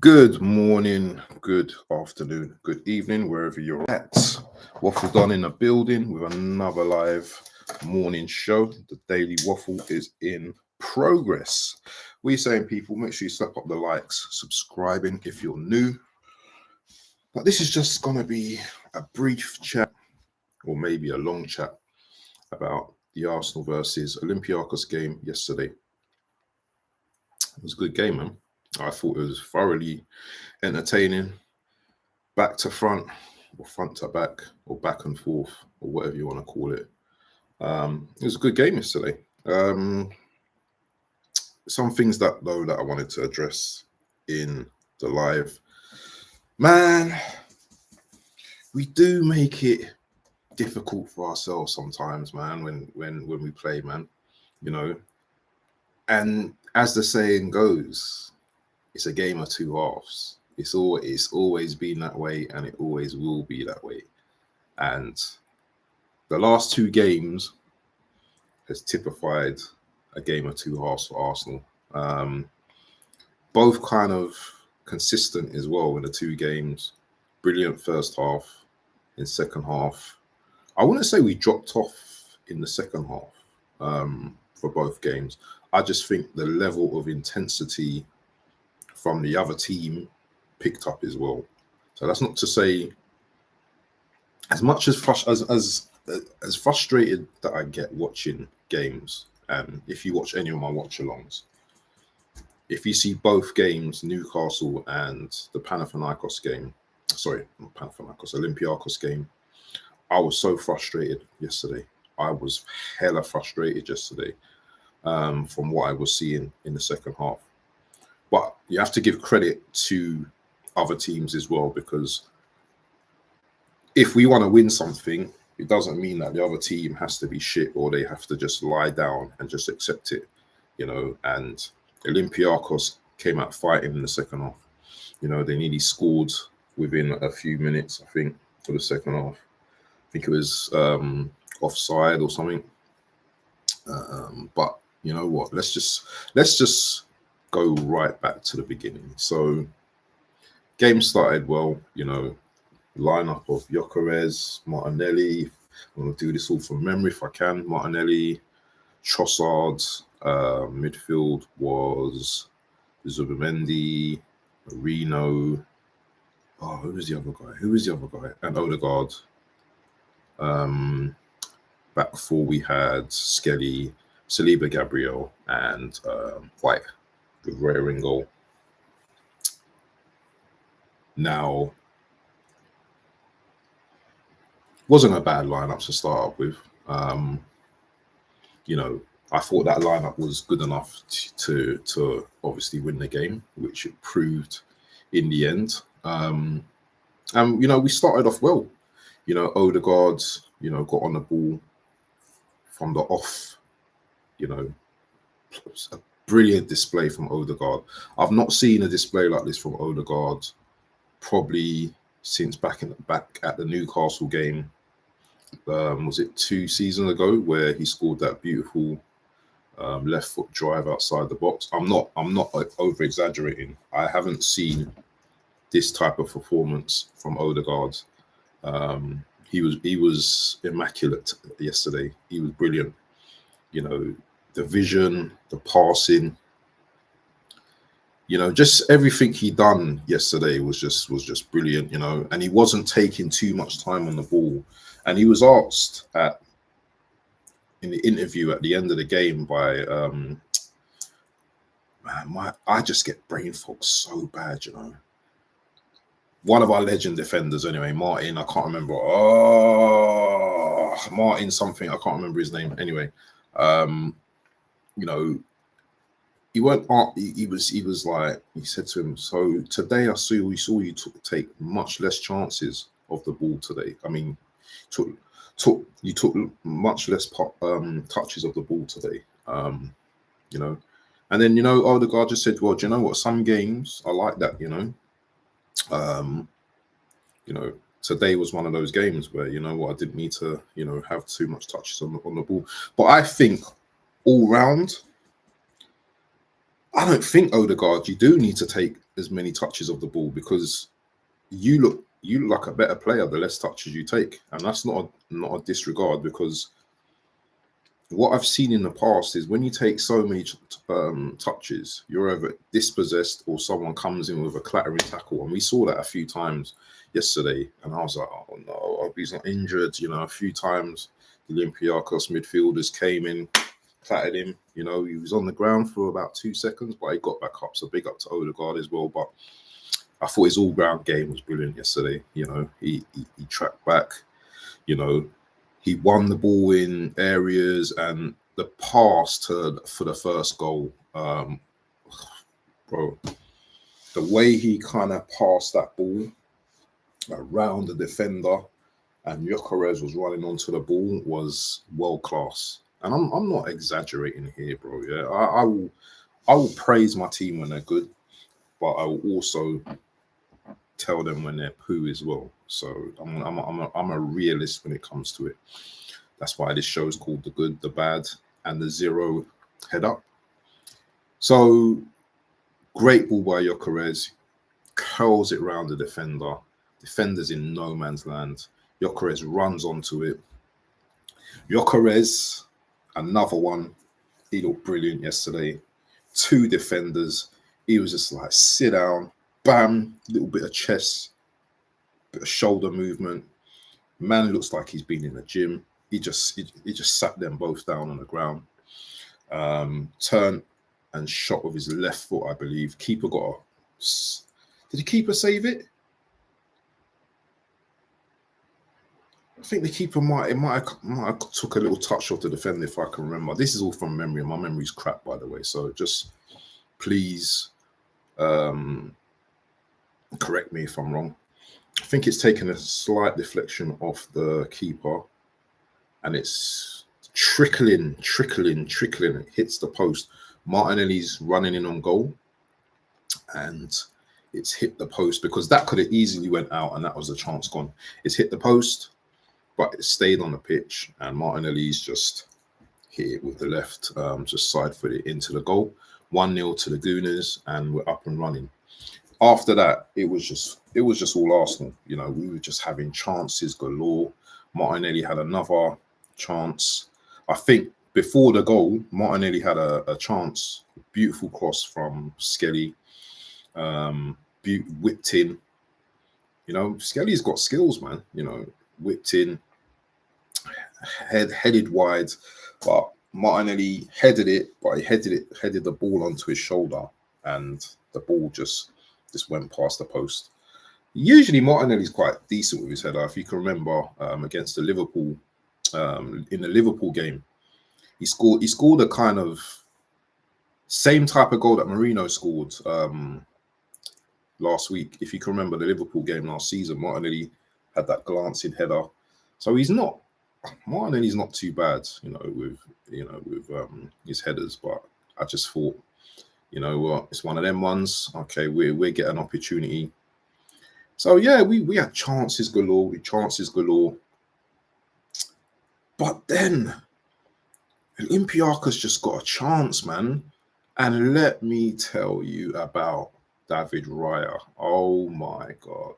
Good morning, good afternoon, good evening, wherever you're at. Waffle Done in the building with another live morning show. The Daily Waffle is in progress. We saying, people, make sure you slap up the likes, subscribing if you're new. But this is just going to be a brief chat, or maybe a long chat, about the Arsenal versus Olympiacos game yesterday. It was a good game, man. I thought it was thoroughly entertaining, back to front, or front to back, or back and forth, or whatever you want to call it. It was a good game yesterday. Some things that I wanted to address in the live. Man, we do make it difficult for ourselves sometimes, man, when we play, man. You know. And as the saying goes, it's a game of two halves. It's always been that way, and it always will be that way. And the last two games has typified a game of two halves for Arsenal. Both kind of consistent as well in the two games. Brilliant first half. In second half, I wouldn't say we dropped off in the second half for both games. I just think the level of intensity from the other team picked up as well. So that's not to say, as much as frustrated that I get watching games, and if you watch any of my watch-alongs, if you see both games, Newcastle and the Olympiacos game, I was so frustrated yesterday. I was hella frustrated yesterday from what I was seeing in the second half. But you have to give credit to other teams as well, because if we want to win something, it doesn't mean that the other team has to be shit or they have to just lie down and just accept it, you know. And Olympiacos came out fighting in the second half. You know, they nearly scored within a few minutes, I think, for the second half. I think it was offside or something. But you know what? Let's just go right back to the beginning. So, game started well. You know, lineup of Gyökeres, Martinelli. I'm going to do this all from memory if I can. Martinelli, Trossard. Midfield was Zubimendi, Marino. Oh, who was the other guy? And Odegaard. Back four we had Skelly, Saliba, Gabriel, and White with Rare in goal. Now, wasn't a bad lineup to start up with. You know, I thought that lineup was good enough to obviously win the game, which it proved in the end. And you know, we started off well. You know, Odegaard, you know, got on the ball from the off. You know, a brilliant display from Odegaard. I've not seen a display like this from Odegaard probably since back at the Newcastle game. Was it 2 seasons ago where he scored that beautiful left foot drive outside the box? I'm not over exaggerating. I haven't seen this type of performance from Odegaard. He was immaculate yesterday. He was brilliant. You know, the vision, the passing, you know, just everything he done yesterday was just brilliant, you know, and he wasn't taking too much time on the ball. And he was asked in the interview at the end of the game by I just get brain fog so bad, you know. One of our legend defenders, anyway, Martin, I can't remember. Martin something, I can't remember his name. Anyway, you know, he was like, he said to him, so today we saw you take much less chances of the ball today. I mean, you took much less touches of the ball today. You know, and then, you know, Odegaard just said, well, do you know what? Some games are like that, you know. You know, today was one of those games where, you know what, I didn't need to, you know, have too much touches on the ball. But I think all round, I don't think Odegaard, you do need to take as many touches of the ball, because you look like a better player the less touches you take, and that's not a disregard, because what I've seen in the past is when you take so many touches, you're either dispossessed or someone comes in with a clattering tackle, and we saw that a few times yesterday. And I was like, oh no, I hope he's not injured. You know, a few times the Olympiacos midfielders came in, clattered him. You know, he was on the ground for about 2 seconds, but he got back up. So big up to Odegaard as well. But I thought his all-round game was brilliant yesterday. You know, he tracked back. You know, he won the ball in areas, and the pass for the first goal, bro, the way he kind of passed that ball around the defender and Gyökeres was running onto the ball was world class. And I'm not exaggerating here, bro. Yeah, I will praise my team when they're good, but I will also tell them when they're poo as well. So I'm a realist when it comes to it. That's why this show is called The Good, The Bad, and The Zero Head Up. So great ball by Gyökeres, curls it round the defender. Defender's in no man's land. Gyökeres runs onto it. Gyökeres, another one. He looked brilliant yesterday. 2 defenders. He was just like, sit down, bam, little bit of chest, bit of shoulder movement. Man looks like he's been in the gym. He just sat them both down on the ground. Turned and shot with his left foot, I believe. Keeper got a... Did the keeper save it? I think the keeper might have took a little touch off the defender, if I can remember. This is all from memory, and my memory's crap, by the way. So just please correct me if I'm wrong. I think it's taken a slight deflection off the keeper, and it's trickling. It hits the post. Martinelli's running in on goal, and it's hit the post, because that could have easily went out, and that was a chance gone. It's hit the post, but it stayed on the pitch, and Martinelli's just hit it with the left, just side footed into the goal. 1-0 to the Gooners, and we're up and running. After that, it was just all Arsenal. You know, we were just having chances galore. Martinelli had another chance. I think before the goal, Martinelli had a chance, beautiful cross from Skelly, whipped in. You know, Skelly's got skills, man. You know, whipped in, headed wide, but Martinelli headed it, but he headed the ball onto his shoulder, and the ball just went past the post. Usually Martinelli's quite decent with his header. If you can remember, against the Liverpool, in the Liverpool game, he scored a kind of same type of goal that Mourinho scored last week. If you can remember the Liverpool game last season, Martinelli had that glancing header. So Martinelli's not too bad, with his headers. But I just thought, you know what, it's one of them ones. Okay, we're getting an opportunity. So yeah, we had chances galore. But then Olympiacos just got a chance, man. And let me tell you about David Raya. Oh my God.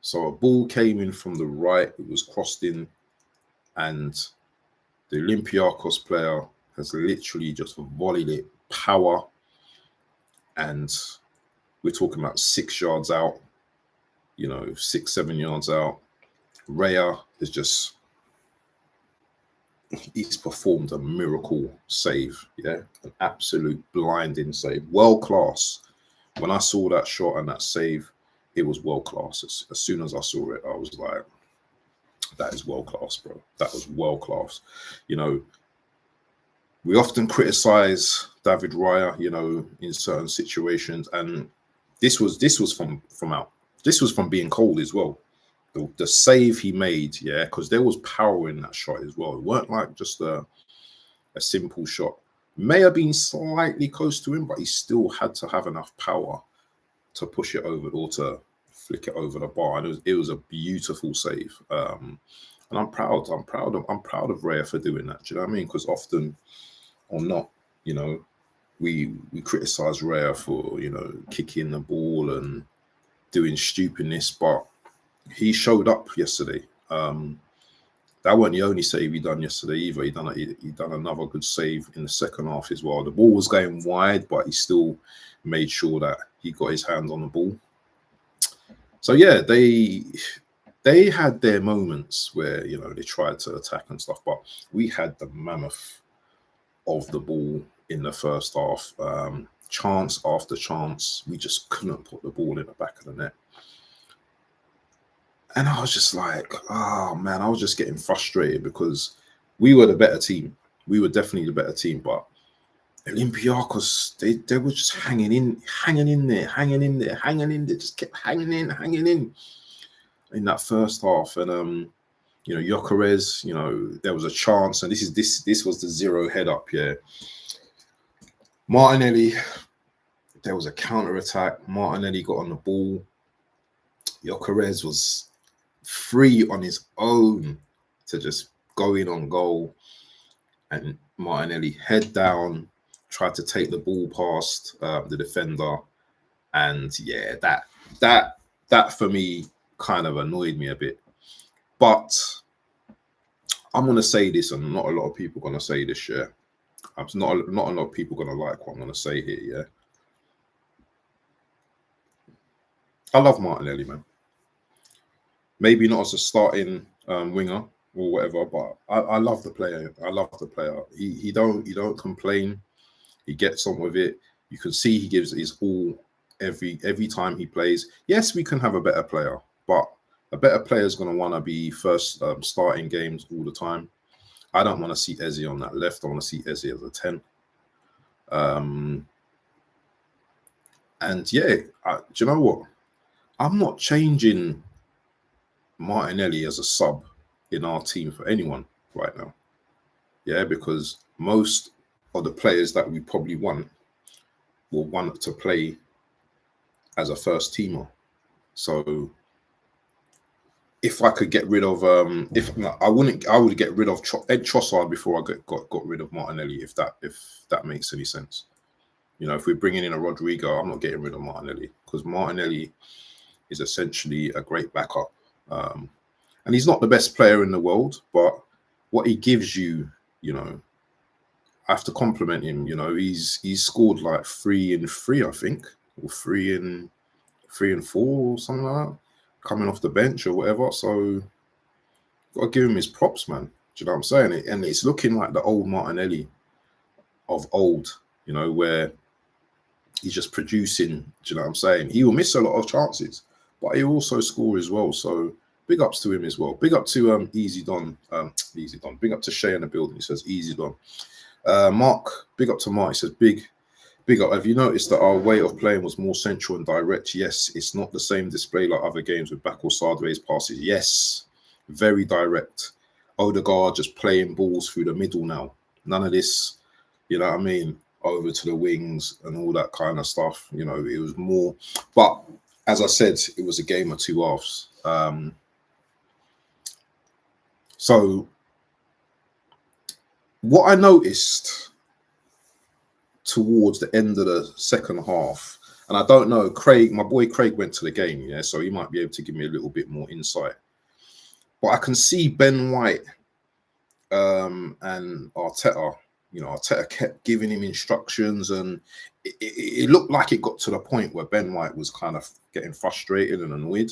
So a ball came in from the right, it was crossed in, and the Olympiacos player has literally just volleyed it, power, and we're talking about 6 yards out, 6-7 yards out. Raya is he's performed a miracle save, an absolute blinding save, world class. When I saw that shot and that save, it was world class. As soon as I saw it, I was like, that is world class, bro. That was world class. We often criticize David Raya, in certain situations, and this was from being cold as well. The save he made, because there was power in that shot as well. It weren't like just a simple shot. May have been slightly close to him, but he still had to have enough power to push it over or to flick it over the bar. And it was a beautiful save. And I'm proud of Raya for doing that. Do you know what I mean? Because often or not, we criticise Raya for, you know, kicking the ball and doing stupidness, but he showed up yesterday. That wasn't the only save he done yesterday either. He done another good save in the second half as well. The ball was going wide, but he still made sure that he got his hands on the ball. So yeah, they had their moments where, you know, they tried to attack and stuff, but we had the mammoth of the ball in the first half. Chance after chance, we just couldn't put the ball in the back of the net. And I was just like, oh man, I was just getting frustrated because we were the better team. We were definitely the better team, but Olympiacos, they were just hanging in there, just kept hanging in that first half. And you know, Gyökeres, you know, there was a chance, and this was the 0 head up, yeah. Martinelli, there was a counter attack. Martinelli got on the ball. Gyökeres was free on his own to just go in on goal, and Martinelli head down, tried to take the ball past the defender, and yeah, that for me kind of annoyed me a bit. But I'm gonna say this, and not a lot of people are gonna say this, yeah. Not a lot of people are gonna like what I'm gonna say here, yeah. I love Martinelli, man. Maybe not as a starting winger or whatever, but I love the player. I love the player. He don't complain. He gets on with it. You can see he gives his all every time he plays. Yes, we can have a better player, but a better player is going to want to be first starting games all the time. I don't want to see Eze on that left. I want to see Eze as a 10. And yeah, do you know what? I'm not changing Martinelli as a sub in our team for anyone right now. Yeah, because most of the players that we probably want will want to play as a first teamer. So if I could get rid of I would get rid of Ed Trossard before I got rid of Martinelli, if that makes any sense. You know, if we're bringing in a Rodrigo, I'm not getting rid of Martinelli, because Martinelli is essentially a great backup. And he's not the best player in the world, but what he gives you, you know, I have to compliment him. You know, he's scored like 3 and 3, I think, or 3 and 4 or something like that, coming off the bench or whatever. So got to give him his props, man. Do you know what I'm saying? And it's looking like the old Martinelli of old, you know, where he's just producing. Do you know what I'm saying? He will miss a lot of chances, but he'll also score as well. So big ups to him as well. Big up to Easy Don. Big up to Shay in the building. He says Easy Don. Mark, big up to Mark. He says big up. Have you noticed that our way of playing was more central and direct? Yes, it's not the same display like other games with back or sideways passes. Yes, very direct. Odegaard just playing balls through the middle now. None of this, you know what I mean, over to the wings and all that kind of stuff. You know, it was more. But as I said, it was a game of two halves. So what I noticed towards the end of the second half, and I don't know, Craig, my boy Craig went to the game, yeah, so he might be able to give me a little bit more insight. But I can see Ben White and Arteta, you know, Arteta kept giving him instructions, and it looked like it got to the point where Ben White was kind of getting frustrated and annoyed.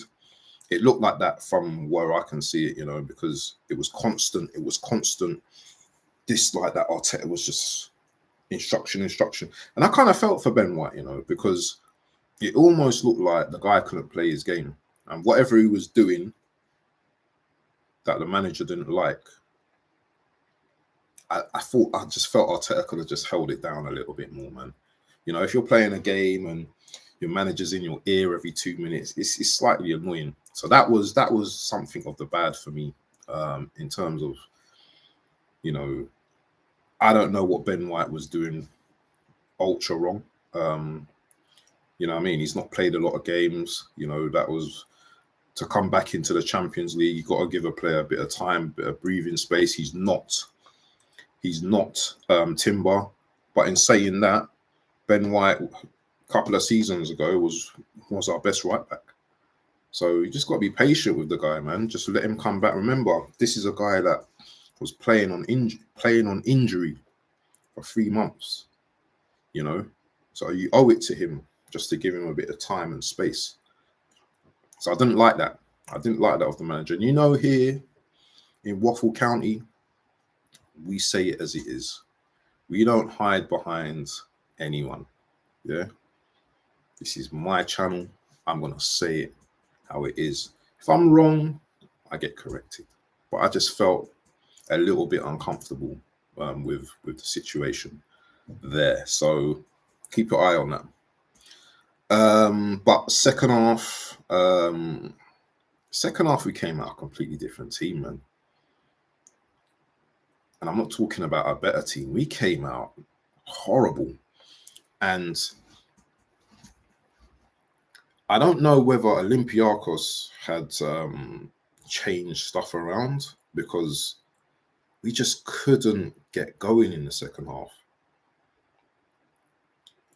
It looked like that from where I can see it, you know, because it was constant. This, like that, Arteta was just instruction. And I kind of felt for Ben White, you know, because it almost looked like the guy couldn't play his game. And whatever he was doing that the manager didn't like, I just felt Arteta could have just held it down a little bit more, man. You know, if you're playing a game and your manager's in your ear every 2 minutes, it's slightly annoying. So that was something of the bad for me, in terms of, you know, I don't know what Ben White was doing ultra wrong. You know what I mean? He's not played a lot of games. You know, that was to come back into the Champions League. You've got to give a player a bit of time, a bit of breathing space. He's not Timber. But in saying that, Ben White a couple of seasons ago was our best right back. So you just got to be patient with the guy, man. Just let him come back. Remember, this is a guy that was playing on injury for 3 months. You know, so you owe it to him just to give him a bit of time and space. So I didn't like that. I didn't like that of the manager. And you know, here in Waffle County, we say it as it is. We don't hide behind anyone. Yeah. This is my channel. I'm going to say it how it is. If I'm wrong, I get corrected. But I just felt a little bit uncomfortable with the situation there. So keep your eye on that. But second half, we came out a completely different team, man. And I'm not talking about a better team. We came out horrible. And I don't know whether Olympiacos had changed stuff around, because we just couldn't get going in the second half.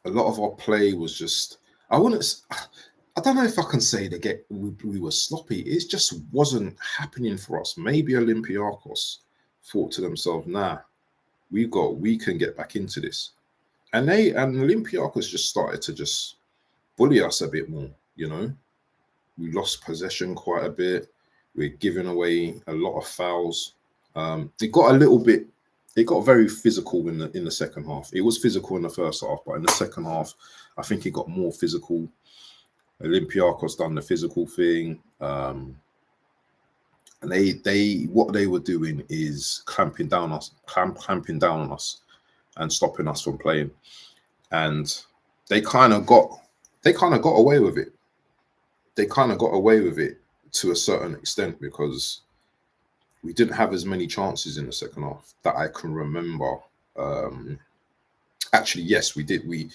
A lot of our play was just, I don't know if I can say we were sloppy. It just wasn't happening for us. Maybe Olympiacos thought to themselves, nah, we can get back into this. And Olympiacos just started to just bully us a bit more, you know. We lost possession quite a bit. We're giving away a lot of fouls. It got very physical in the second half. It was physical in the first half, but in the second half, I think it got more physical. Olympiacos done the physical thing. And what they were doing is clamping down on us and stopping us from playing. And they kind of got away with it. They kind of got away with it to a certain extent, because we didn't have as many chances in the second half that I can remember. Actually, yes, we did. We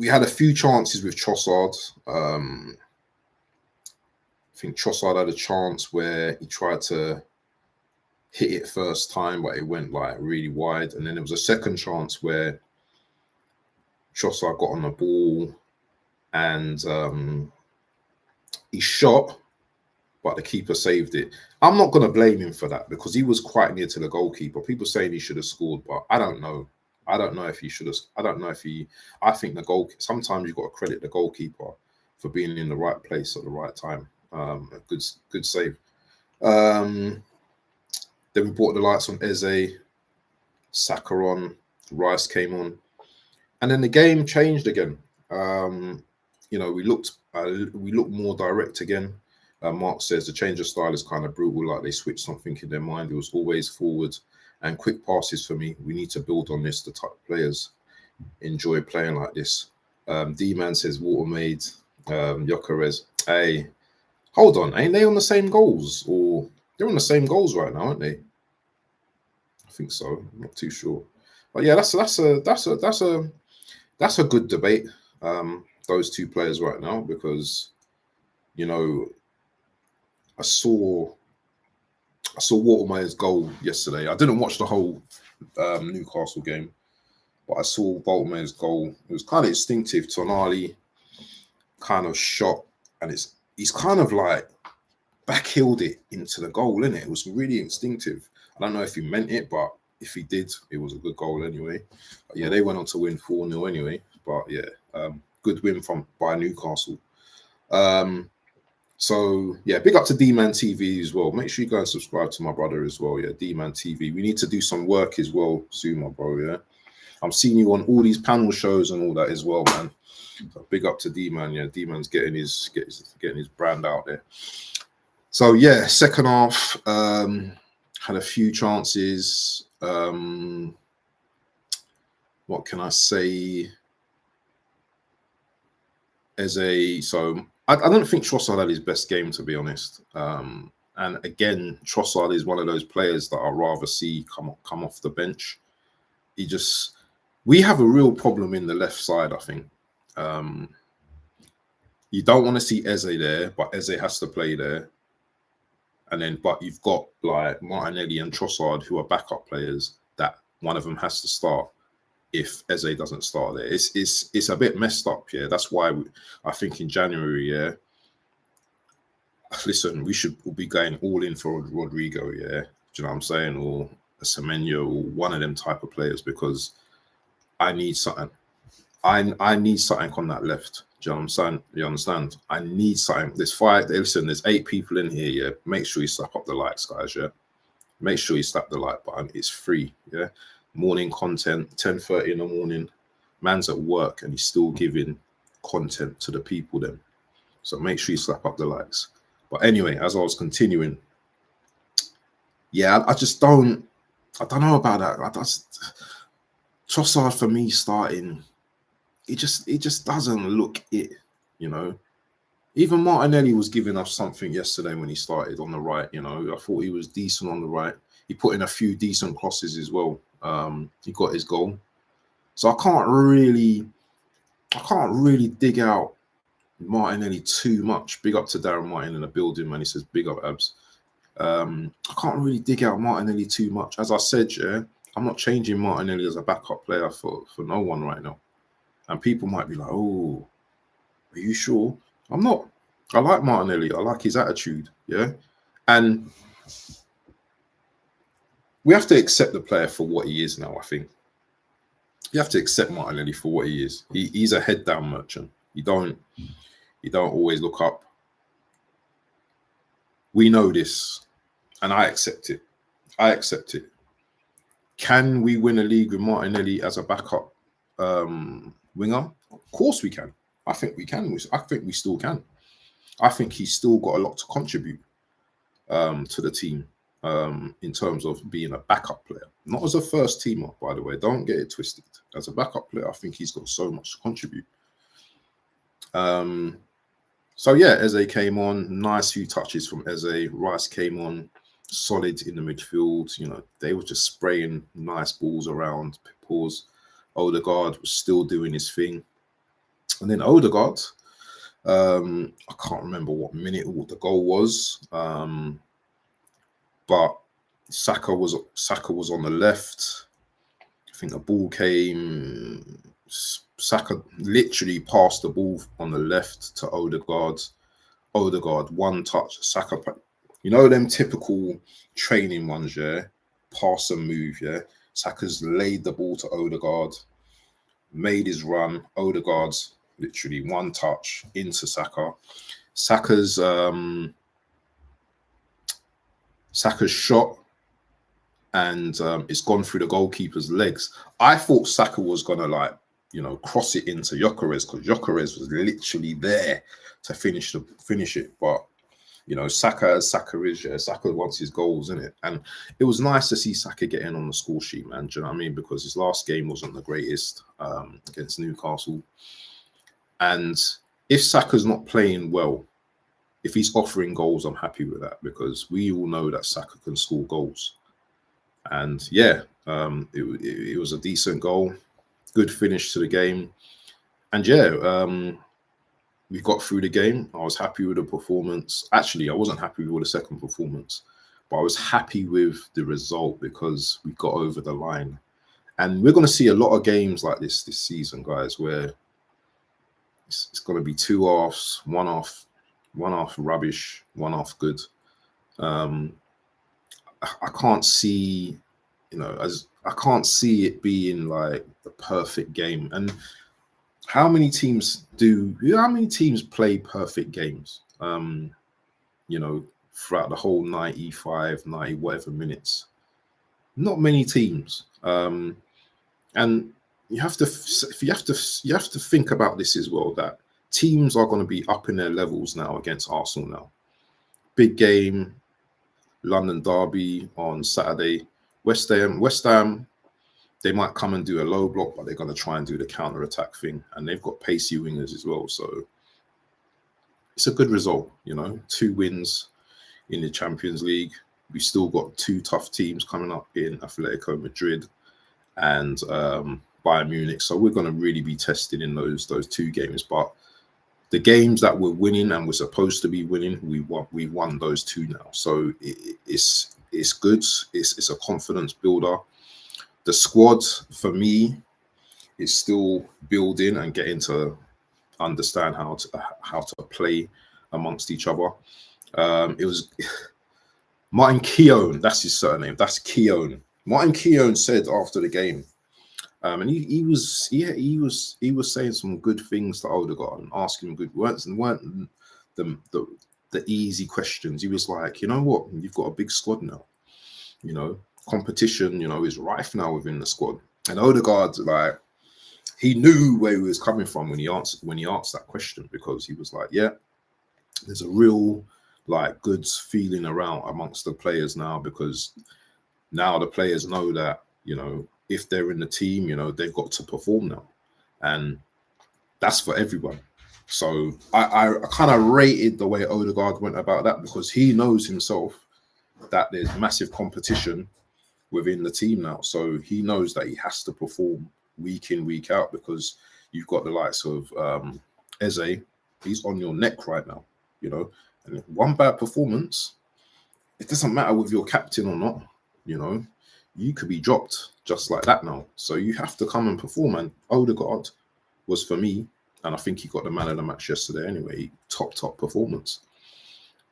had a few chances with Trossard. I think Trossard had a chance where he tried to hit it first time, but it went like really wide. And then there was a second chance where Trossard got on the ball and he shot, but the keeper saved it. I'm not going to blame him for that, because he was quite near to the goalkeeper. People saying he should have scored, but I don't know. I don't know if he should have. I don't know if he. I think sometimes you've got to credit the goalkeeper for being in the right place at the right time. A good save. Then we brought the lights on Eze, Saka on, Rice came on, and then the game changed again. You know, we looked more direct again. Mark says the change of style is kind of brutal, like they switched something in their mind. It was always forward and quick passes for me. We need to build on this. The type of players enjoy playing like this. D-Man says Watermaid, Gyökeres. Hey, hold on, ain't they on the same goals? Or they're on the same goals right now, aren't they? I think so. I'm not too sure. But yeah, that's a good debate. Those two players right now, because you know, I saw Watermaid's goal yesterday. I didn't watch the whole Newcastle game, but I saw Watermaid's goal. It was kind of instinctive. Tonali kind of shot, and he's kind of like backheeled it into the goal, innit? It was really instinctive. I don't know if he meant it, but if he did, it was a good goal anyway. But yeah, they went on to win 4-0 anyway. But yeah, good win by Newcastle. So yeah, big up to D-Man TV as well. Make sure you go and subscribe to my brother as well. Yeah, D-Man TV. We need to do some work as well soon, my bro. Yeah, I'm seeing you on all these panel shows and all that as well, man. So big up to D-Man. Yeah, D-Man's getting his brand out there. So yeah, second half, had a few chances. What can I say? I don't think Trossard had his best game, to be honest. And again, Trossard is one of those players that I'd rather see come off the bench. We have a real problem in the left side, I think. You don't want to see Eze there, but Eze has to play there. But you've got like Martinelli and Trossard, who are backup players, that one of them has to start. if Eze doesn't start there. It's a bit messed up. Yeah, that's why I think in January. Yeah, listen, we should be going all in for Rodrigo. Yeah, do you know what I'm saying? Or a Semenyo, or one of them type of players, because I need something. I need something on that left. Do you know what I'm saying? You understand? I need something. There's five. Listen, there's 8 people in here. Yeah, make sure you slap up the likes, guys. Yeah, make sure you slap the like button. It's free. Yeah, morning content, 10:30 in the morning. Man's at work and he's still giving content to the people then. So make sure you slap up the likes. But anyway, as I was continuing, yeah, I don't know about that. Trossard for me starting, it just doesn't look it, you know. Even Martinelli was giving us something yesterday when he started on the right, you know. I thought he was decent on the right. He put in a few decent crosses as well. He got his goal. So I can't really dig out Martinelli too much. Big up to Darren Martin in the building, man. He says big up, Abs. I can't really dig out Martinelli too much. As I said, yeah, I'm not changing Martinelli as a backup player for no one right now. And people might be like, oh, are you sure? I'm not. I like Martinelli. I like his attitude, yeah? And we have to accept the player for what he is now, I think. You have to accept Martinelli for what he is. He's a head-down merchant. You don't always look up. We know this, and I accept it. I accept it. Can we win a league with Martinelli as a backup winger? Of course we can. I think we can. I think we still can. I think he's still got a lot to contribute to the team in terms of being a backup player. Not as a first teamer, by the way. Don't get it twisted. As a backup player, I think he's got so much to contribute. So yeah, Eze came on. Nice few touches from Eze. Rice came on. Solid in the midfield. You know, they were just spraying nice balls around. Pause. Odegaard was still doing his thing. And then Odegaard, I can't remember what minute the goal was, but Saka was on the left. I think a ball came. Saka literally passed the ball on the left to Odegaard. Odegaard, one touch. Saka, you know them typical training ones, yeah? Pass and move, yeah? Saka's laid the ball to Odegaard, made his run. Odegaard's literally one touch into Saka. Saka's shot, and it's gone through the goalkeeper's legs. I thought Saka was gonna cross it into Gyökeres, because Gyökeres was literally there to finish it. But Saka is, yeah. Saka wants his goals, isn't it? And it was nice to see Saka getting on the score sheet, man. Do you know what I mean? Because his last game wasn't the greatest against Newcastle. And if Saka's not playing well, if he's offering goals, I'm happy with that, because we all know that Saka can score goals. And yeah, it was a decent goal, good finish to the game. And yeah, we got through the game. I was happy with the performance. Actually, I wasn't happy with the second performance, but I was happy with the result because we got over the line. And we're going to see a lot of games like this season, guys, where it's going to be two halves, one half rubbish, one half good. I can't see, I can't see it being like the perfect game. And how many teams play perfect games? Throughout the whole 95, 90 whatever minutes. Not many teams. And you have to think about this as well, that teams are going to be up in their levels now against Arsenal now. Big game, London derby on Saturday. West Ham, they might come and do a low block, but they're going to try and do the counter-attack thing. And they've got pacey wingers as well. So it's a good result, 2 wins in the Champions League. We've still got 2 tough teams coming up in Atletico Madrid and Bayern Munich. So we're going to really be tested in those 2 games. But the games that we're winning and we're supposed to be winning, we won those 2 now. So it's good. It's a confidence builder. The squad, for me, is still building and getting to understand how to play amongst each other. It was Martin Keown, that's his surname. That's Keown. Martin Keown said after the game, and he was saying some good things to Odegaard and asking him good words, and weren't the easy questions. He was like, you know what, you've got a big squad now. You know, competition, you know, is rife now within the squad. And Odegaard, like, he knew where he was coming from when he asked that question, because he was like, yeah, there's a real like good feeling around amongst the players now, because now the players know that, you know, if they're in the team, you know, they've got to perform now, and that's for everyone. So I kind of rated the way Odegaard went about that, because he knows himself that there's massive competition within the team now. So he knows that he has to perform week in, week out, because you've got the likes of Eze. He's on your neck right now, you know. And one bad performance, it doesn't matter with your captain or not, you know. You could be dropped just like that now. So you have to come and perform. And Odegaard was, for me, and I think he got the man of the match yesterday anyway, top performance.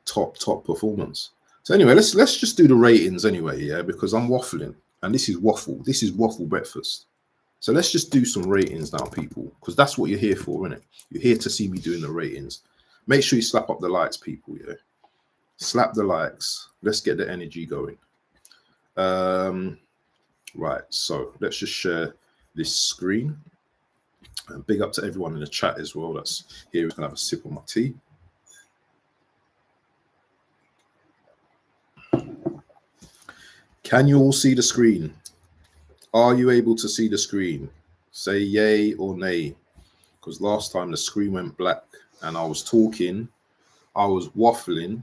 Top performance. So anyway, let's just do the ratings anyway, yeah, because I'm waffling, and this is waffle breakfast. So let's just do some ratings now, people, because that's what you're here for, isn't it? You're here to see me doing the ratings. Make sure you slap up the likes, people, yeah. Slap the likes. Let's get the energy going. Right, so let's just share this screen. And big up to everyone in the chat as well that's here. We can have a sip of my tea. Can you all see the screen? Are you able to see the screen? Say yay or nay. Because last time the screen went black and I was talking, I was waffling,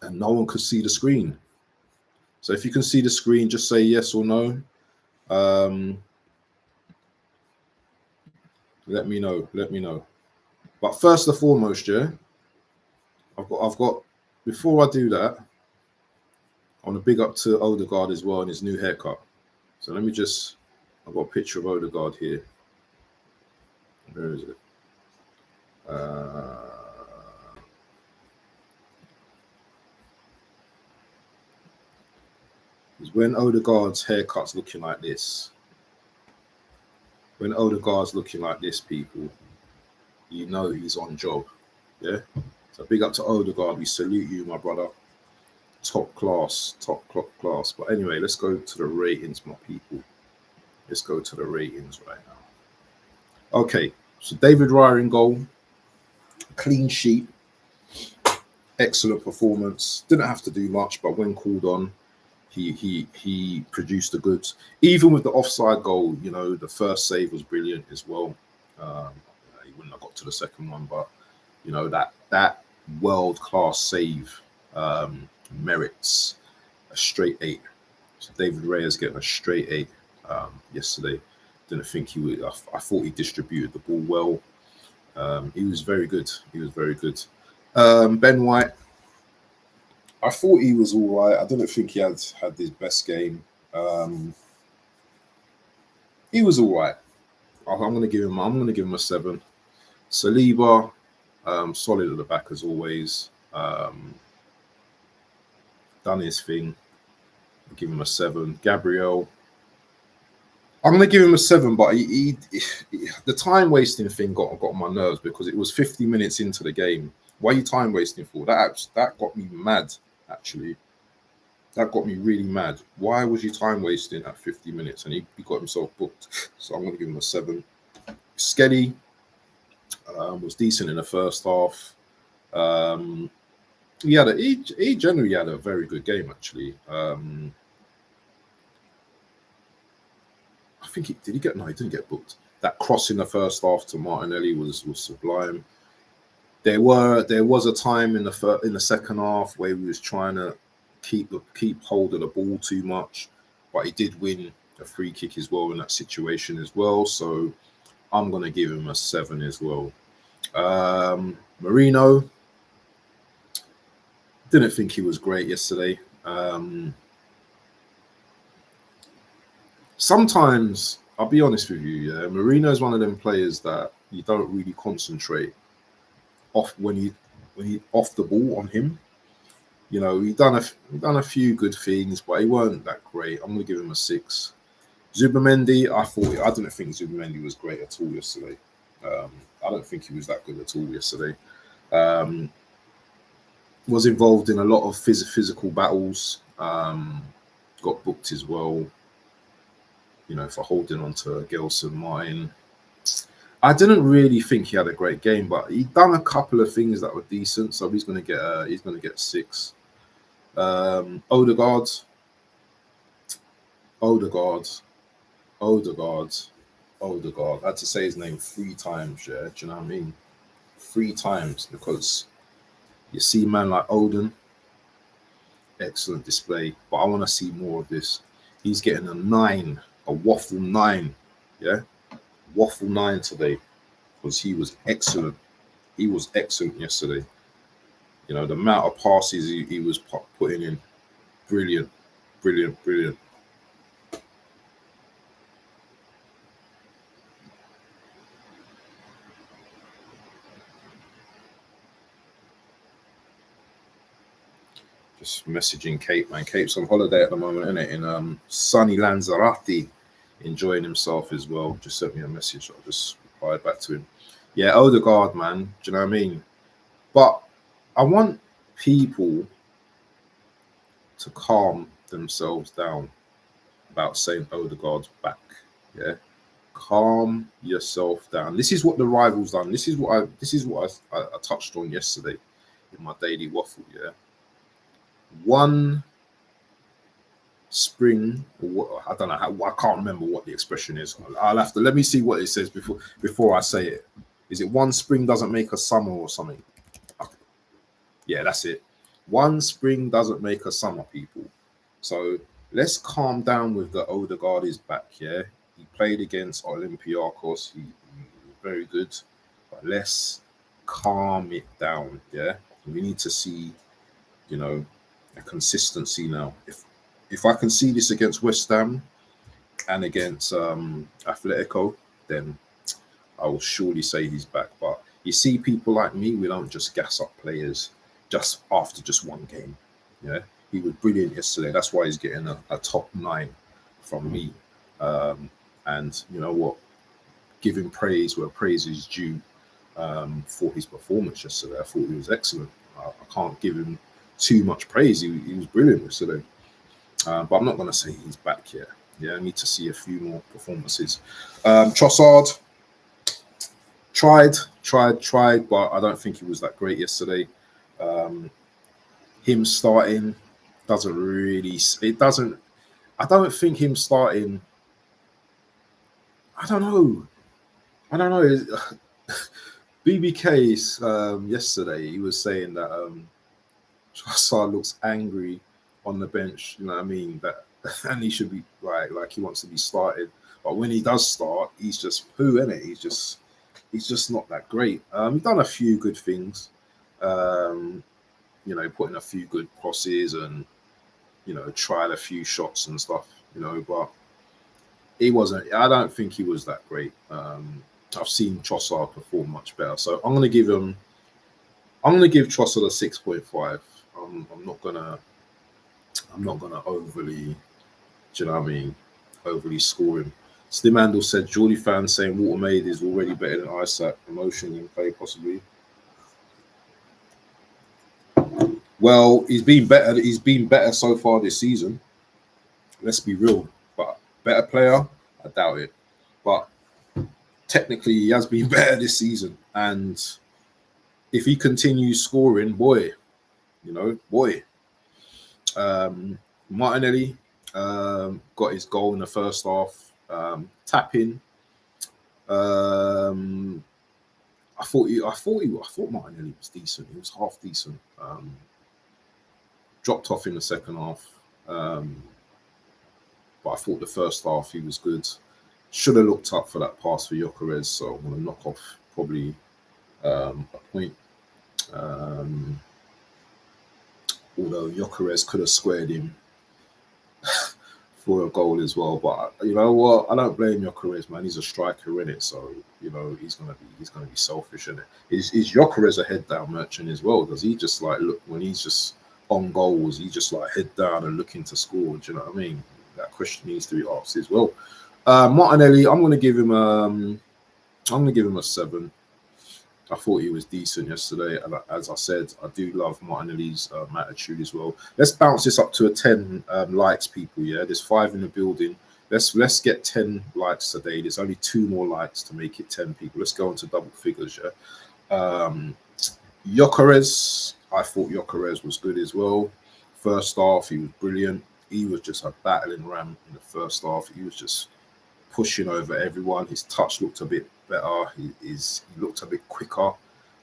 and no one could see the screen. So if you can see the screen, just say yes or no. Let me know. But first and foremost, yeah, I've got before I do that, I want to big up to Odegaard as well and his new haircut. So let me just, I've got a picture of Odegaard here. Where is it? Is when Odegaard's haircut's looking like this. When Odegaard's looking like this, people, you know he's on job. Yeah. So big up to Odegaard. We salute you, my brother. Top class. But anyway, let's go to the ratings, my people. Let's go to the ratings right now. Okay, so David Raya in goal. Clean sheet. Excellent performance. Didn't have to do much, but when called on, he produced the goods. Even with the offside goal, you know, the first save was brilliant as well. He wouldn't have got to the second one, but you know, that world-class save merits a straight 8. So David Raya's getting a straight 8 yesterday. Didn't think he would. I thought he distributed the ball well. He was very good. Ben White, I thought he was all right. I didn't think he had his best game. He was all right. I'm going to give him a 7. Saliba, solid at the back as always. Done his thing. I'll give him a 7. Gabriel, I'm going to give him a 7, but he the time wasting thing got on my nerves, because it was 50 minutes into the game. Why are you time wasting for? That got me mad, actually. That got me really mad. Why was you time wasting at 50 minutes? And he got himself booked. So I'm going to give him a 7. Skelly was decent in the first half. He generally had a very good game, actually. I think he didn't get booked. That cross in the first half to Martinelli was sublime. There was a time in the second half where he was trying to keep hold of the ball too much, but he did win a free kick as well in that situation as well. So I'm gonna give him a 7 as well. Marino, didn't think he was great yesterday. Sometimes I'll be honest with you. Yeah, Marino is one of them players that you don't really concentrate off when he off the ball on him. You know, he done a few good things, but he weren't that great. I'm gonna give him a 6. Zubamendi, I didn't think Zubamendi was great at all yesterday. Um, I don't think he was that good at all yesterday. Um, was involved in a lot of physical battles. Got booked as well, you know, for holding on to Gelson Martin. I didn't really think he had a great game, but he done a couple of things that were decent, so he's gonna get 6. Odegaard, Odegaard, Odegaard, Odegaard. I had to say his name 3 times. Yeah, do you know what I mean? 3 times because you see man like Odin, excellent display, but I want to see more of this. He's getting a 9, a waffle 9. Yeah, waffle 9 today because he was excellent. He was excellent yesterday. You know, the amount of passes he was putting in, brilliant, brilliant, brilliant. Just messaging Kate, man. Kate's on holiday at the moment, isn't it? In sunny Lanzarote, enjoying himself as well. Just sent me a message. I just replied back to him. Yeah, Odegaard, man. Do you know what I mean? But I want people to calm themselves down about saying Odegaard's back. Yeah, calm yourself down. This is what the rivals done. This is what I touched on yesterday in my daily waffle. Yeah, one spring. I don't know how. I can't remember what the expression is. I'll have to let me see what it says before I say it. Is it one spring doesn't make a summer or something? Yeah, that's it. One spring doesn't make a summer, people. So let's calm down with the Odegaard is back. Yeah, he played against Olympiacos. He was very good, but let's calm it down. Yeah, we need to see, you know, a consistency now. If I can see this against West Ham and against Atletico, then I will surely say he's back. But you see, people like me, we don't just gas up players just after just one game. Yeah, he was brilliant yesterday. That's why he's getting a top 9 from me. And you know what? Give him praise where praise is due for his performance yesterday. I thought he was excellent. I can't give him too much praise. He was brilliant yesterday. But I'm not going to say he's back yet. Yeah, I need to see a few more performances. Trossard tried, but I don't think he was that great yesterday. Him starting doesn't really. It doesn't. I don't think him starting. I don't know. I don't know. BBK yesterday he was saying that Trossard looks angry on the bench. You know what I mean? That and he should be like he wants to be started. But when he does start, he's just poo, isn't it? He's just not that great. He's done a few good things. Um, you know, putting a few good crosses and you know tried a few shots and stuff. You know, but he wasn't. I don't think he was that great. I've seen Trossard perform much better, so I'm going to give him. I'm going to give Trossard a 6.5. I'm not gonna. I'm not gonna overly. Do you know what I mean? Overly score him. Slimandel said Geordie fans saying Watermaid is already better than Isaac. Emotionally in play, possibly. Well, he's been better. He's been better so far this season. Let's be real. But better player, I doubt it. But technically, he has been better this season. And if he continues scoring, boy, you know, boy. Martinelli got his goal in the first half. Tapping. I thought Martinelli was decent. He was half decent. Dropped off in the second half. But I thought the first half he was good. Should have looked up for that pass for Gyökeres, so I'm going to knock off probably a point. Although Gyökeres could have squared him for a goal as well. But you know what? I don't blame Gyökeres, man. He's a striker in it, so you know he's gonna be selfish in it. Is Gyökeres a head down merchant as well? Does he just like look when he's just on goals? He just like head down and looking to score. Do you know what I mean? That question needs to be asked as well. Martinelli, I'm gonna give him a 7. I thought he was decent yesterday, and as I said, I do love Martinelli's attitude as well. Let's bounce this up to a 10 likes, people. Yeah, there's 5 in the building. Let's get 10 likes today. There's only 2 more likes to make it 10 people. Let's go into double figures. Yeah. Gyökeres, I thought Gyökeres was good as well. First half, he was brilliant. He was just a battling ram in the first half. He was just pushing over everyone. His touch looked a bit better. He looked a bit quicker.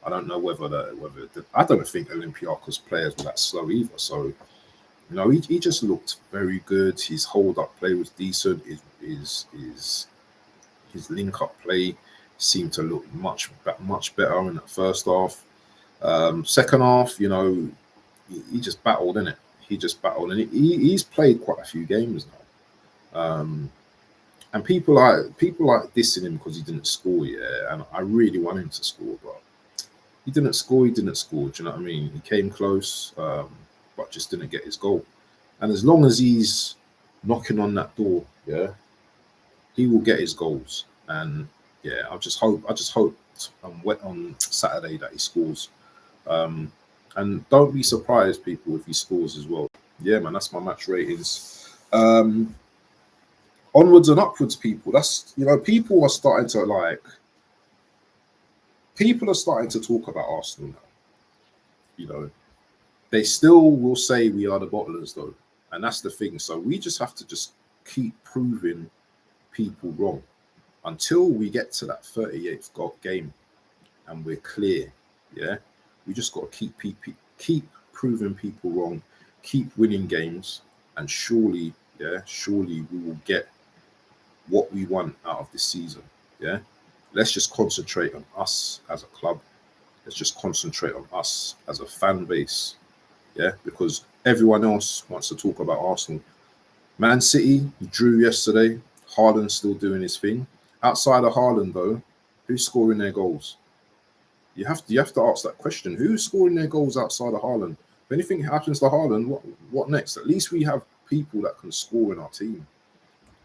I don't know I don't think Olympiacos players were that slow either. So, you know, he just looked very good. His hold up play was decent. His link up play seemed to look much better in that first half. Second half, you know, he just battled in it. He just battled, and he's played quite a few games now. And people like dissing him because he didn't score, yeah. And I really want him to score, but he didn't score. Do you know what I mean? He came close, but just didn't get his goal. And as long as he's knocking on that door, yeah, he will get his goals. And yeah, I just hope on Saturday that he scores. And don't be surprised, people, if he scores as well. Yeah, man, that's my match ratings. Onwards and upwards, people. That's, you know, people are starting to talk about Arsenal now. You know, they still will say we are the bottlers, though, and that's the thing. So we just have to just keep proving people wrong until we get to that 38th game and we're clear. Yeah, we just got to keep proving people wrong, keep winning games, and surely we will get what we want out of this season. Yeah, let's just concentrate on us as a club. Let's just concentrate on us as a fan base. Yeah, because everyone else wants to talk about Arsenal. Man City drew yesterday. Haaland's still doing his thing. Outside of Haaland, though, who's scoring their goals? You have to ask that question. Who's scoring their goals outside of Haaland? If anything happens to Haaland, what next? At least we have people that can score in our team,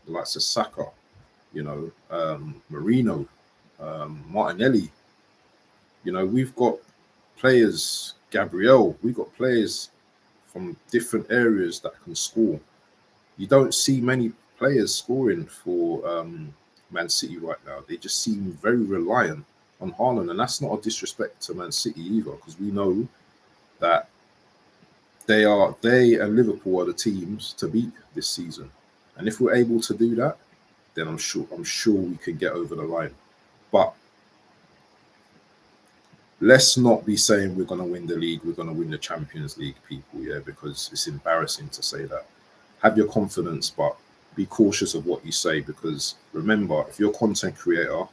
like Saka, you know, Marino, Martinelli. You know, we've got players, Gabriel. We've got players from different areas that can score. You don't see many players scoring for Man City right now. They just seem very reliant on Haaland, and that's not a disrespect to Man City either, because we know that they and Liverpool are the teams to beat this season. And if we're able to do that, then I'm sure we can get over the line. But let's not be saying we're going to win the league, we're going to win the Champions League, people, yeah, because it's embarrassing to say that. Have your confidence, but be cautious of what you say, because remember, if you're a content creator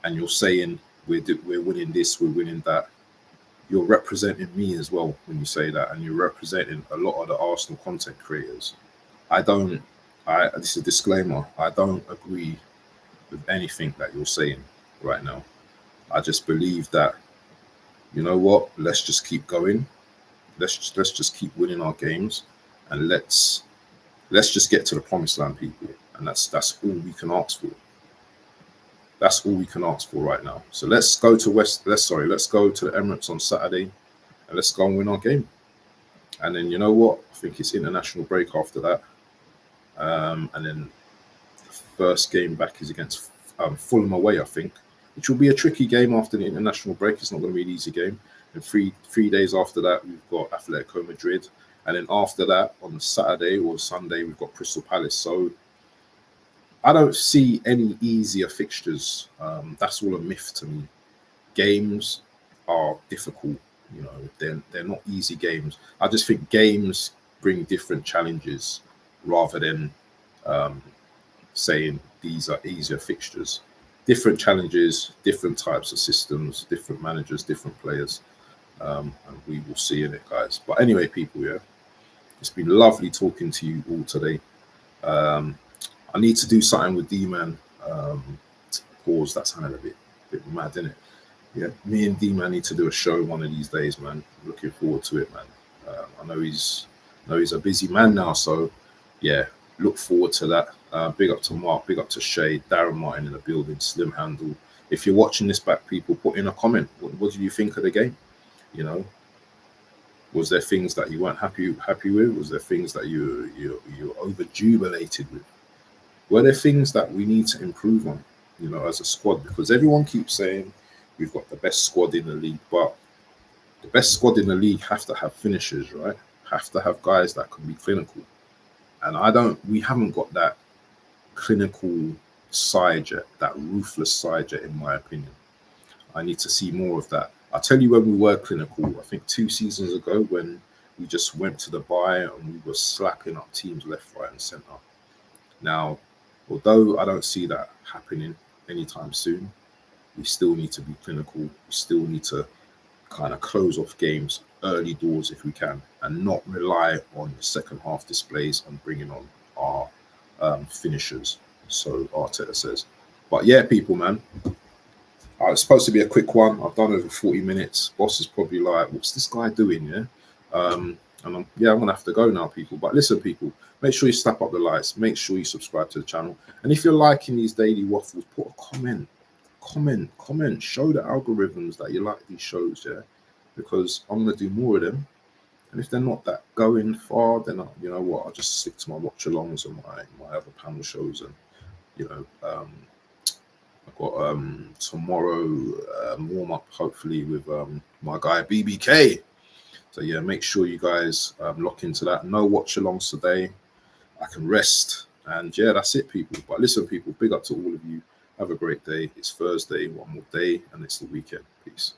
and you're saying we're winning this, we're winning that, you're representing me as well when you say that, and you're representing a lot of the Arsenal content creators. This is a disclaimer, I don't agree with anything that you're saying right now. I just believe that, you know what, let's just keep going. Let's just keep winning our games, and let's just get to the promised land, people. And that's all we can ask for. That's all we can ask for right now. So let's go to let's go to the Emirates on Saturday, and let's go and win our game. And then, you know what, I think it's international break after that. And then the first game back is against Fulham away, I think, which will be a tricky game after the international break. It's not going to be an easy game. And three days after that, we've got Atletico Madrid. And then after that, on Saturday or Sunday, we've got Crystal Palace. So I don't see any easier fixtures. That's all a myth to me. Games are difficult. You know, they're not easy games. I just think games bring different challenges rather than saying these are easier fixtures. Different challenges, different types of systems, different managers, different players. And we will see in it, guys. But anyway, people, yeah, it's been lovely talking to you all today. I need to do something with D-Man. Pause. That sounded a bit mad, didn't it? Yeah, me and D-Man need to do a show one of these days, man. Looking forward to it, man. I know he's a busy man now, so yeah, look forward to that. Big up to Mark, big up to Shay, Darren Martin in the building, Slim Handle. If you're watching this back, people, put in a comment. What did you think of the game? You know, was there things that you weren't happy with? Was there things that you over jubilated with? Were there things that we need to improve on? You know, as a squad, because everyone keeps saying we've got the best squad in the league, but the best squad in the league have to have finishers, right? Have to have guys that can be clinical. And we haven't got that clinical side yet, that ruthless side yet, in my opinion. I need to see more of that. I'll tell you when we were clinical, I think 2 seasons ago, when we just went to the bye and we were slapping up teams left, right, and centre. Now, although I don't see that happening anytime soon, we still need to be clinical. We still need to kind of close off games early doors if we can, and not rely on the second half displays and bringing on our finishers. So Arteta says. But yeah, people, man, it's supposed to be a quick one. I've done over 40 minutes. Boss is probably like, what's this guy doing? Yeah. And I'm going to have to go now, people. But listen, people, make sure you snap up the lights. Make sure you subscribe to the channel. And if you're liking these daily waffles, put a comment. Show the algorithms that you like these shows, yeah? Because I'm going to do more of them. And if they're not that going far, then you know what? I'll just stick to my watch-alongs and my other panel shows. And, you know, I've got tomorrow warm-up, hopefully, with my guy BBK. So yeah, make sure you guys lock into that. No watch-alongs today. I can rest. And yeah, that's it, people. But listen, people, big up to all of you. Have a great day. It's Thursday, one more day, and it's the weekend. Peace.